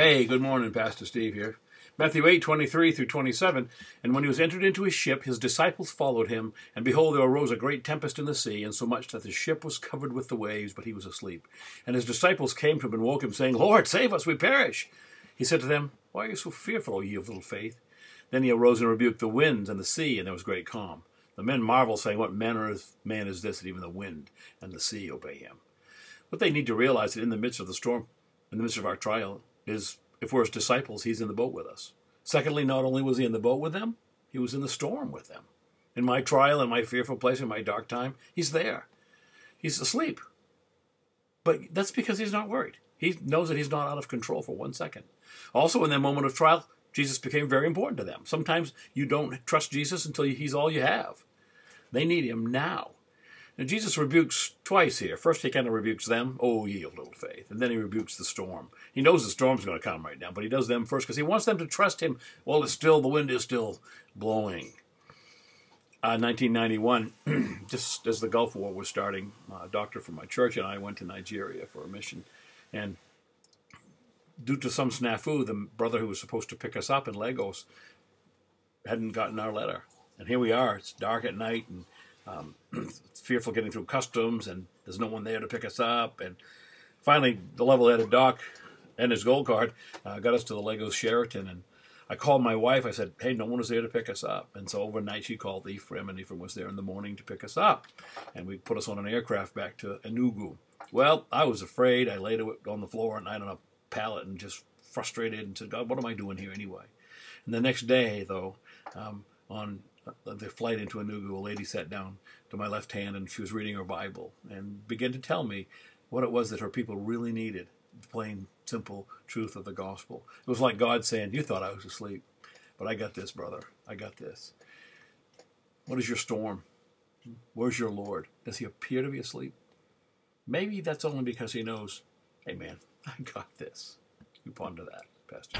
Hey, good morning, Pastor Steve here. Matthew 8:23 through 27. And when he was entered into his ship, his disciples followed him. And behold, there arose a great tempest in the sea, insomuch that the ship was covered with the waves, but he was asleep. And his disciples came to him and woke him, saying, Lord, save us, we perish. He said to them, Why are you so fearful, O ye of little faith? Then he arose and rebuked the winds and the sea, and there was great calm. The men marveled, saying, What manner of man is this, that even the wind and the sea obey him? What they need to realize is in the midst of the storm, in the midst of our trial, is if we're his disciples, he's in the boat with us. Secondly, not only was he in the boat with them, he was in the storm with them. In my trial, in my fearful place, in my dark time, he's there. He's asleep. But that's because he's not worried. He knows that he's not out of control for 1 second. Also, in that moment of trial, Jesus became very important to them. Sometimes you don't trust Jesus until he's all you have. They need him now. Now, Jesus rebukes twice here. First, he kind of rebukes them, oh, ye of little faith. And then he rebukes the storm. He knows the storm's going to come right now, but he does them first because he wants them to trust him while the wind is still blowing. 1991, just as the Gulf War was starting, a doctor from my church and I went to Nigeria for a mission. And due to some snafu, the brother who was supposed to pick us up in Lagos hadn't gotten our letter. And here we are. It's dark at night, and it's fearful getting through customs, and there's no one there to pick us up. And finally, the level-headed doc and his gold card got us to the Lagos Sheraton. And I called my wife. I said, hey, no one was there to pick us up. And so overnight, she called Ephraim, and Ephraim was there in the morning to pick us up. And we put us on an aircraft back to Enugu. Well, I was afraid. I laid on the floor at night on a pallet and just frustrated and said, God, what am I doing here anyway? And the next day, though, on the flight into Enugu, a lady sat down to my left hand, and she was reading her Bible and began to tell me what it was that her people really needed, the plain, simple truth of the gospel. It was like God saying, you thought I was asleep, but I got this, brother. I got this. What is your storm? Where's your Lord? Does he appear to be asleep? Maybe that's only because he knows, hey, man, I got this. You ponder that, Pastor.